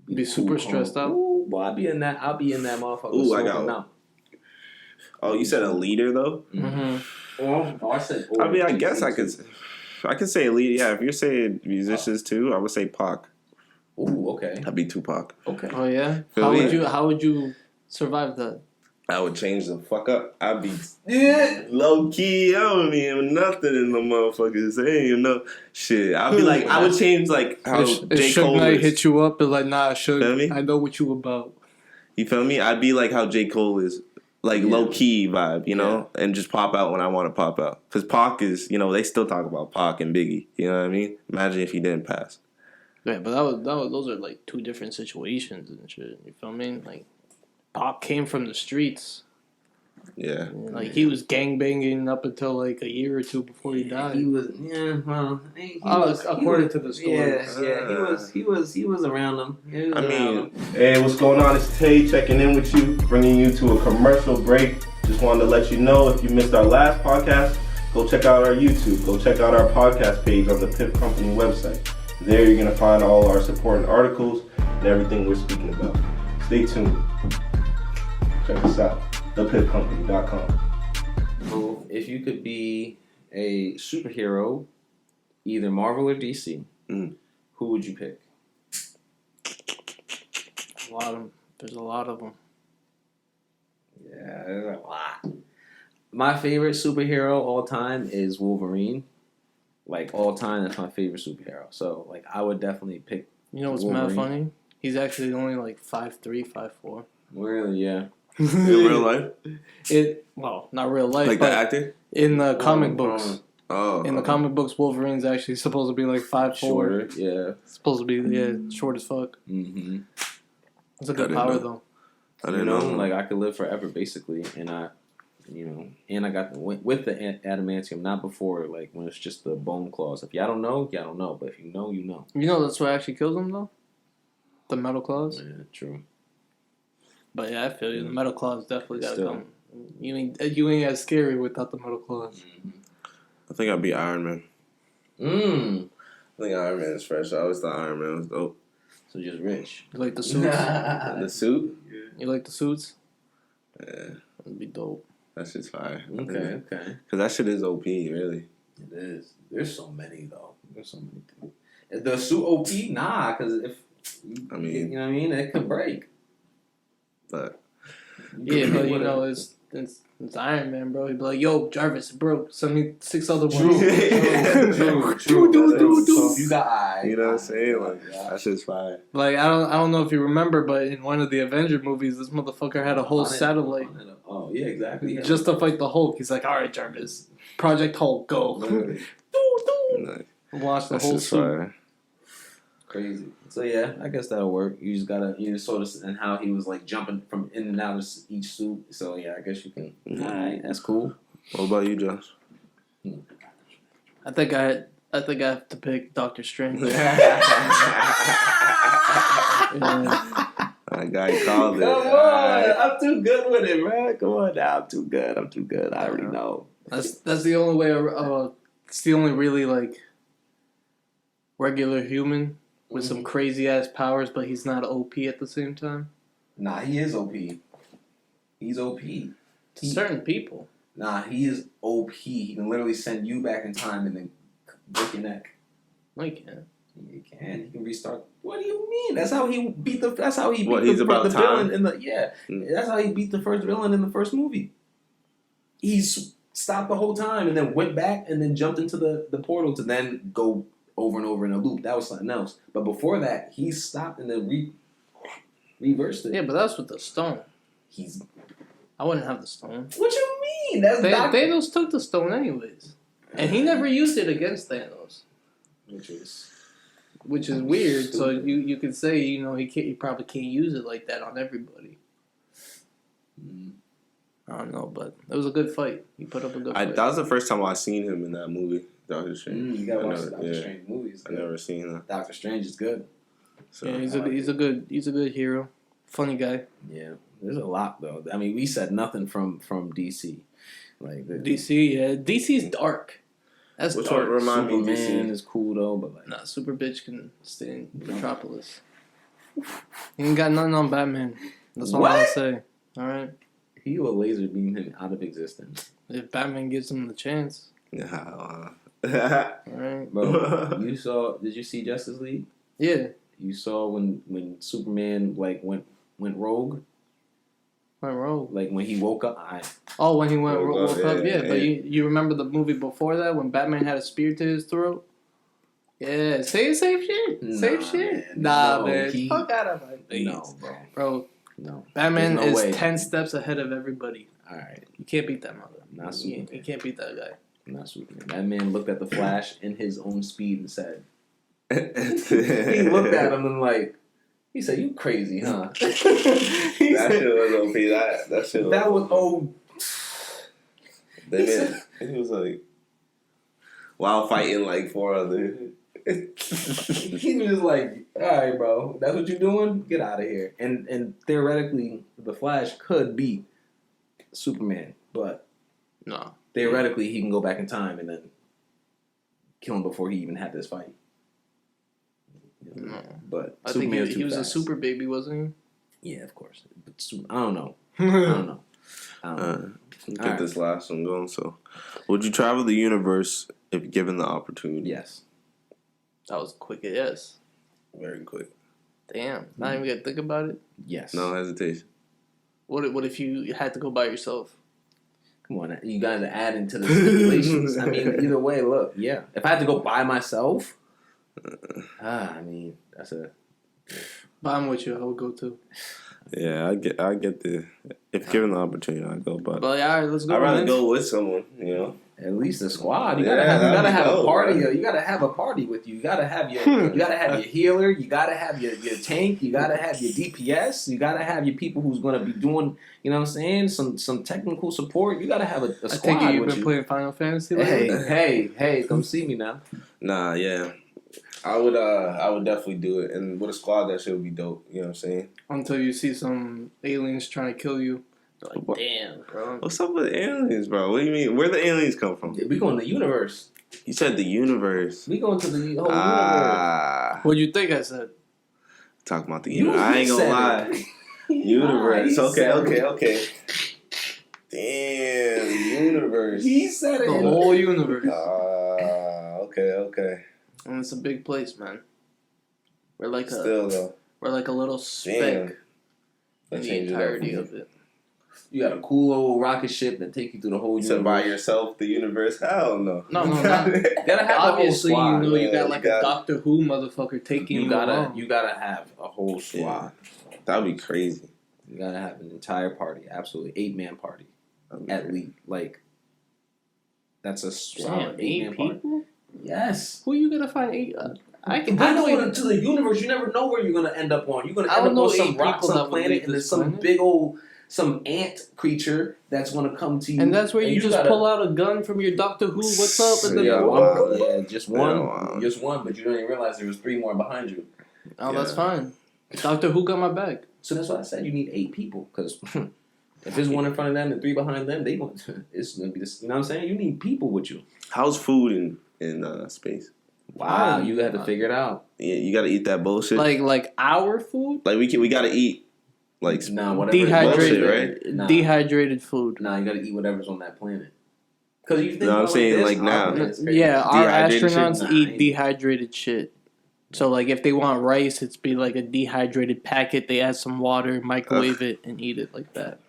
be super stressed out. Ooh, boy, I'll be in that motherfucker. Ooh, I got. Oh, you said a leader though? Mm-hmm. I said. I mean, I guess I could say a leader. Yeah, if you're saying musicians too, I would say Pac. Ooh, okay. I'd be Tupac. Okay. Oh yeah. Feel How would you survive that? I would change the fuck up. I'd be low key. I don't mean nothing in the motherfuckers. They ain't even know shit. I'd be like, I would change like how J. Cole Suge is. hit you up and like, nah, Suge, Feel me? I know what you about. You feel me? I'd be like how J. Cole is. Like low key vibe, you know, and just pop out when I want to pop out. Because Pac is, they still talk about Pac and Biggie. You know what I mean? Imagine if he didn't pass. Yeah, but those are like two different situations and shit. You feel me? Like, Pac came from the streets. Yeah. Like he was gangbanging up until like a year or two before he died. He was, according to the story. He was around them. Hey, what's going on? It's Tay checking in with you, bringing you to a commercial break. Just wanted to let you know if you missed our last podcast, go check out our YouTube. Go check out our podcast page on the Piff Company website. There you're gonna find all our supporting articles and everything we're speaking about. Stay tuned. Check us out. thepiffcompany.com. So, if you could be a superhero, either Marvel or DC, who would you pick? There's a lot of them. Yeah, there's a lot. My favorite superhero all time is Wolverine. Like, all time, that's my favorite superhero. So, like, I would definitely pick You know what's Wolverine. mad funny? He's actually only like 5'3", 5'4". Really, yeah. In real life? Not real life, Like but the actor? in the comic books. Oh. In the comic books, Wolverine's actually supposed to be like 5'4". Shorter, yeah. Supposed to be, short as fuck. Mm-hmm. It's a good power, though. I didn't know. Like, I could live forever, basically, and I got with the adamantium, not before, like, when it's just the bone claws. If y'all don't know, y'all don't know, but if you know, you know. You know that's what actually kills him, though? The metal claws? Yeah, true. But yeah, I feel you. The metal claws definitely gotta come. You ain't as scary without the metal claws. Mm-hmm. I think I'd be Iron Man. I think Iron Man is fresh. I always thought Iron Man was dope. So just rich. You like the suits? The suit? You like the suits? Yeah. That'd be dope. That shit's fire. Okay. Because that shit is OP, really. It is. There's so many though. There's so many things. The suit OP, nah, because if I mean, you know what I mean, it could break. But Yeah, but you know, it's Iron Man, bro. He'd be like, "Yo, Jarvis, it broke. Send me 6 other ones." True. So if you got eyes, you know what I'm saying? Like, that shit's fire. Like I don't know if you remember, but in one of the Avenger movies, this motherfucker had a whole satellite Oh yeah, exactly. just to fight the Hulk. He's like, "All right, Jarvis, Project Hulk, go." Like, Watch the that whole shit's suit. fire. Crazy. So yeah, I guess that'll work. You just gotta sort of and how he was like jumping from in and out of each suit. So yeah, I guess you can. All right, that's cool. What about you, Josh? I think I have to pick Doctor Strange. That guy called it. Come on, I'm too good with it, bro. Come on now, I'm too good. I already know. That's the only way. It's the only really like regular human with some crazy ass powers, but he's not OP at the same time. Nah, he is OP. He's OP. To certain people. Nah, he is OP. He can literally send you back in time and then break your neck. No, he can't. He can. He can restart. What do you mean? That's how he beat the. That's how he beat What, he's the about villain time? in the. Yeah, that's how he beat the first villain in the first movie. He's stopped the whole time and then went back and then jumped into the portal to then go over and over in a loop. That was something else. But before that, he stopped and then reversed it. Yeah, but that's with the stone. He's. I wouldn't have the stone. What you mean? That's Thanos took the stone anyways, and he never used it against Thanos, which is weird. Stupid. So you could say he probably can't use it like that on everybody. I don't know, but it was a good fight. He put up a good fight. That was the first time I seen him in that movie, Doctor Strange. You gotta watch the Doctor Strange movies. I never seen that. Doctor Strange is good. So, Yeah, he's a good hero, funny guy. Yeah, there's a lot though. I mean, we said nothing from DC. Like DC, yeah, DC's dark. That's which dark. one remind me of Superman DC? is cool though, but like Nah, Super Bitch can stay in Metropolis. He ain't got nothing on Batman. That's all I'll say. All right. he will laser beam him out of existence. If Batman gives him the chance. Yeah. All right. Bro, did you see Justice League? Yeah. You saw when Superman like went rogue? Went rogue. Like when he woke up. When he woke up, yeah. But you remember the movie before that when Batman had a spear to his throat? Yeah, same shit. Same shit. Man. Fuck out of my face. No, Bro, no. Batman There's no is way. 10 steps ahead of everybody. All right, You can't beat that mother. not You Superman. can't beat that guy. Not Superman. That man looked at the Flash in his own speed and said, he he looked at him and like, he said, "You crazy, huh?" That shit was OP. That shit was That was He was like, while fighting like 4 other. he was just like, "All right, bro, that's what you doing? Get out of here." And theoretically, the Flash could beat Superman, but No. theoretically, he can go back in time and then kill him before he even had this fight. No. But I think Superman's he too was a fast. super baby, wasn't Yeah, of course. But I don't know. he? I don't know. Get Alright. this last one going. So, would you travel the universe if given the opportunity? Yes. That was quick. Yes. Very quick. Damn. Not even gonna think about it. Yes. No hesitation. What if you had to go by yourself? Come on, you guys are adding to the stipulations. I mean, either way, look, yeah. If I had to go by myself, I mean, that's a. But I'm with you. I would go too. Yeah, I get the if given the opportunity, I'd go. But But all right, let's go. I'd rather man. go with someone. You know. At least a squad. You Yeah, gotta have that'd a be party. dope, You gotta have a party with you. You gotta have your healer. You gotta have your tank. You gotta have your DPS. You gotta have your people who's gonna be doing, you know what I'm saying, some technical support. You gotta have a I squad take it you've with been you. playing Final Fantasy lately? Hey, come see me now. Nah, yeah. I would definitely do it, and with a squad, that shit would be dope. You know what I'm saying? Until you see some aliens trying to kill you. Like, damn, bro. What's up with aliens, bro? What do you mean? Where the aliens come from? We going to the universe. You said the universe. We going to the whole universe. What'd you think I said? Talking about the universe. I ain't gonna lie. Universe. Okay. Damn, the universe. He said it. The whole universe. Okay. And it's a big place, man. We're like though. We're like a little speck in the entirety it of it. You got a cool old rocket ship that take you through the whole universe. So by yourself, the universe? Hell no. No. Gotta have obviously, a whole squad, you got like a Doctor Who motherfucker taking you along. You gotta have a whole squad. Yeah. That'd be crazy. You gotta have an entire party. Absolutely. 8-man party. At least. Like, that's a solid 8-man party. People? Yes. Who you gonna find 8? I know into the universe, you never know where you're gonna end up on. You're gonna end up on some rock, some planet, and there's some big old, some ant creature that's gonna come to you. And that's where you just pull out a gun from your Doctor Who, what's up? And then just one, but you don't even realize there was 3 more behind you. Oh, that's fine. Doctor Who got my back. So that's why I said you need 8 people, because if there's 1 in front of them and 3 behind them, it's gonna be this. You know what I'm saying? You need people with you. How's food in space? Wow, you got to figure it out. Yeah, you got to eat that bullshit. Like our food. Like we got to eat whatever dehydrated, bullshit, right? Dehydrated food. Nah, you got to eat whatever's on that planet. Because you think I'm saying like now. Yeah, our astronauts eat dehydrated shit. So like if they want rice, it's be like a dehydrated packet. They add some water, microwave it, and eat it like that.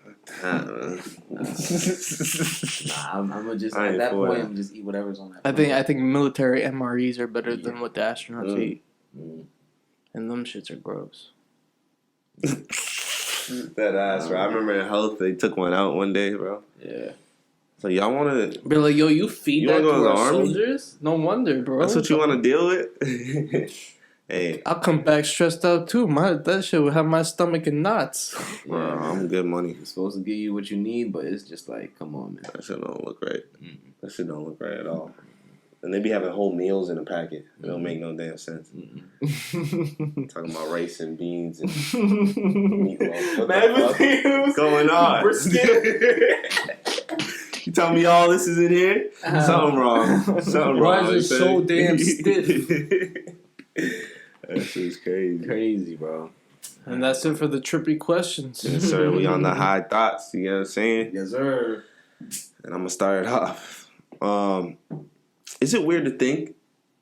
I'm gonna just at that point. I'm just eat whatever's on that. I think military MREs are better than what the astronauts eat, and them shits are gross. That ass, bro. I remember in health they took one out one day, bro. Yeah. So y'all want to? Be like, yo, you feed that to our soldiers? No wonder, bro. That's what you want to deal with. Hey, I'll come back stressed out too. That shit would have my stomach in knots. Bro, I'm good money. It's supposed to give you what you need, but it's just like, come on, man. That shit don't look right. That shit don't look right at all. And they be having whole meals in a packet. It don't make no damn sense. Talking about rice and beans and meatloaf. What's going on? You tell me all this is in here? Something wrong. Something wrong. Why is it so damn stiff? That shit's crazy. Crazy, bro. And that's it for the trippy questions. Yes, sir. We on the high thoughts. You know what I'm saying? Yes, sir. And I'm going to start it off. Is it weird to think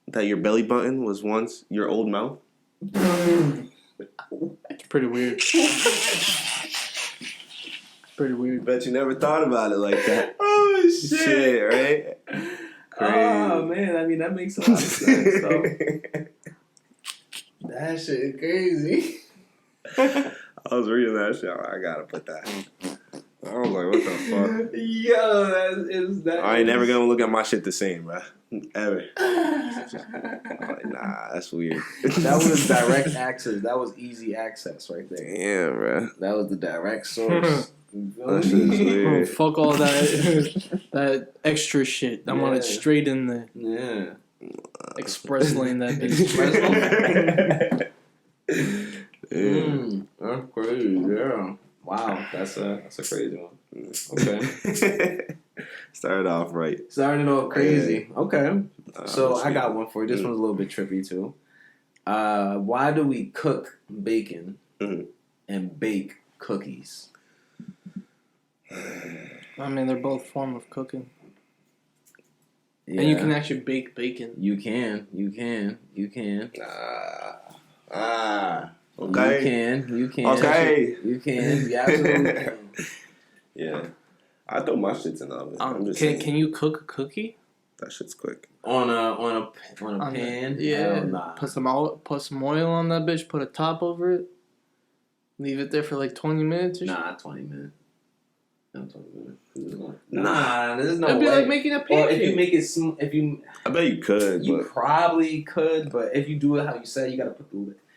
that your belly button was once your old mouth? It's pretty weird. Pretty weird. Bet you never thought about it like that. Oh, shit. Right? Crazy. Oh, man. I mean, that makes a lot of sense, though. That shit is crazy. I was reading that shit. I gotta put that. I was like, what the fuck? Yo, that I ain't never gonna look at my shit the same, bro. Ever. Like, nah, that's weird. That was direct access. That was easy access right there. Damn, bro. That was the direct source. That shit's weird. Fuck all that extra shit. I want it straight in the express lane. That bitch. That's crazy. Yeah. Wow. That's a crazy one. Okay. Started off right. Started off crazy. Okay. So I got one for you. This one's a little bit trippy too. Why do we cook bacon and bake cookies? I mean, they're both form of cooking. Yeah. And you can actually bake bacon. You can. Okay. You can. Okay. You can. You absolutely can. Yeah. I throw my shits in the oven. Can you cook a cookie? That shit's quick. On a pan? Yeah. Put some oil on that bitch, put a top over it. Leave it there for like 20 minutes or something? Nah, 20 minutes. Not 20 minutes. Nah, there's no way. It'd be like making a pancake. Or if you make it, I bet you could. You probably could, but if you do it how you said, you gotta put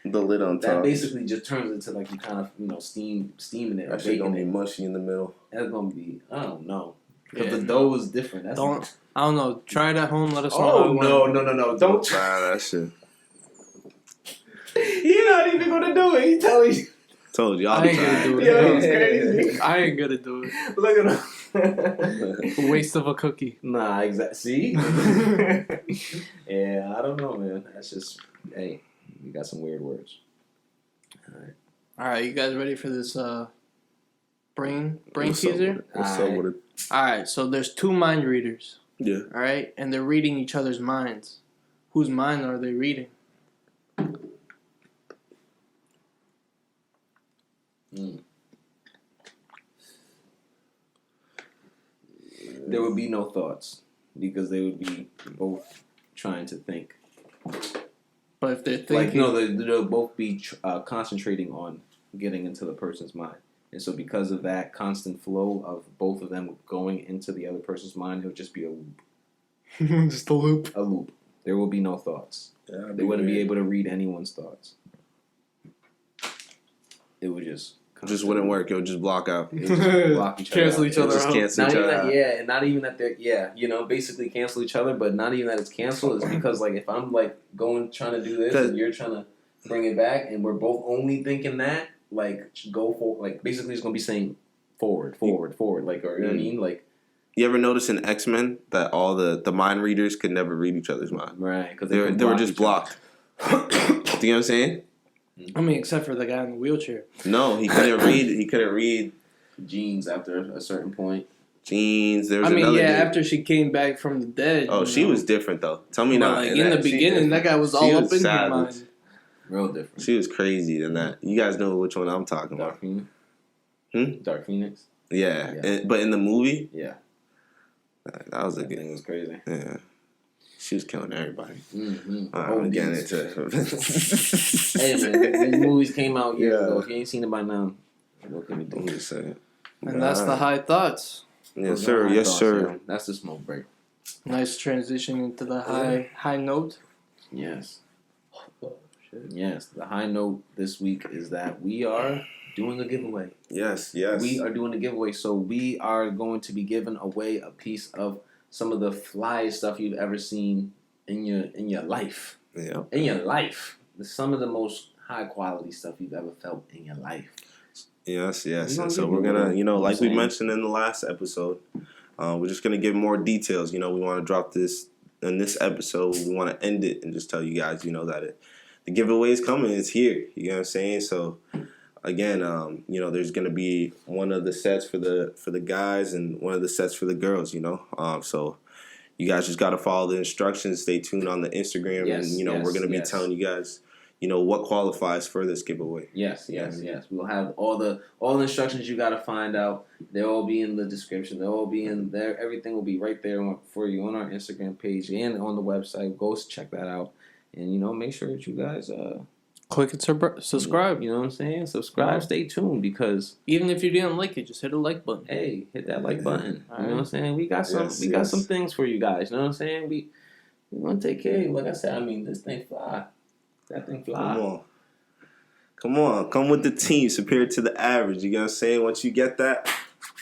the lid on top. That basically just turns into like you kind of steaming it. That shit gonna be mushy in the middle. That's gonna be I don't know because the dough is different. I don't know. Try it at home. Let us know. Oh no! Don't try that shit. You're not even gonna do it. He telling you. Told you all I the ain't gonna time. do it. Yo, it's crazy. I ain't gonna do it. Look at him. Waste of a cookie. Nah, exactly. See? Yeah, I don't know, man. That's just, hey, you got some weird words. All right, you guys ready for this brain What's up teaser? with it? What's up with it? All right, so there's two mind readers. Yeah. All right, and they're reading each other's minds. Whose mind are they reading? There would be no thoughts because they would be both trying to think. But if they're thinking, Like, no, they'll both be concentrating on getting into the person's mind. And so because of that constant flow of both of them going into the other person's mind, it would just be a loop. just a loop. A loop. There will be no thoughts. Yeah, They wouldn't be able to read anyone's thoughts. It would just wouldn't work. It would just block out. It would just block each other Cancel out. each other Just out. cancel Not each even other that, out. yeah, and not even that they're basically cancel each other, but not even that it's canceled. It's because like if I'm like trying to do this and you're trying to bring it back, and we're both only thinking that, like go for, like basically it's gonna be saying forward, like, or you know what I mean, like. You ever notice in X-Men that all the mind readers could never read each other's mind? Right, because They were just blocked. Do you know what I'm saying? I mean, except for the guy in the wheelchair. No, he couldn't read. He couldn't read genes after a certain point. genes. There was I mean, another yeah, dude. after she came back from the dead. Oh, she was different though. Tell me But, not. like in the beginning, that guy was all up in her mind. Real different. She was crazy than that. You guys know which one I'm talking about. Dark Phoenix. Hmm? Dark Phoenix. Yeah, Yeah. But in the movie, Yeah, that was a that good. thing was crazy. Yeah, she was killing everybody. Mm-hmm. I'm getting into. Hey man, these movies came out years Yeah. ago. If you ain't seen it by now, what can we do? I'm just saying. And that's the high thoughts. Yes, Those are sir. my Yes, thoughts, sir. yo. That's the smoke break. Nice transition into the high note. Yes. Yes. The high note this week is that we are doing a giveaway. Yes. We are doing a giveaway, so we are going to be giving away a piece of some of the flyest stuff you've ever seen in your life. Yeah. In your life, some of the most high quality stuff you've ever felt in your life. Yes. We're And gonna so give we're you gonna, one. you know, like we Same. mentioned in the last episode, we're just gonna give more details. You know, we want to drop this in this episode. We want to end it and just tell you guys, you know, that the giveaway is coming. It's here. You know what I'm saying? So. Again, you know, there's gonna be one of the sets for the guys and one of the sets for the girls. You know, so you guys just gotta follow the instructions. Stay tuned on the Instagram, Yes, and you know yes, we're gonna be yes. telling you guys, you know, what qualifies for this giveaway. Yes. We'll have all the instructions you got to find out. They'll all be in the description. They'll all be in there. Everything will be right there for you on our Instagram page and on the website. Go check that out, and you know, make sure that you guys Click and subscribe. You know what I'm saying? Subscribe. Stay tuned because Even if you didn't like it, just hit a like button. hey, hit that like button. All You know what I'm saying? We got some. Yes, we got yes. some things for you guys. You know what I'm saying? We gonna take care of you. Like I said, I mean, this thing fly. That thing fly. Come on, come with the team, superior to the average. You know what I'm saying? Once you get that,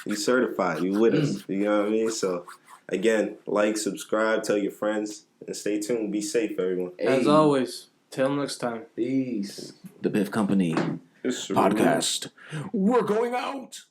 you certified. You with us. You know what I mean? So, again, like, subscribe, tell your friends, and stay tuned. Be safe, everyone. As always, till next time. Peace. The Piff Company Yes, sir. podcast. We're going out.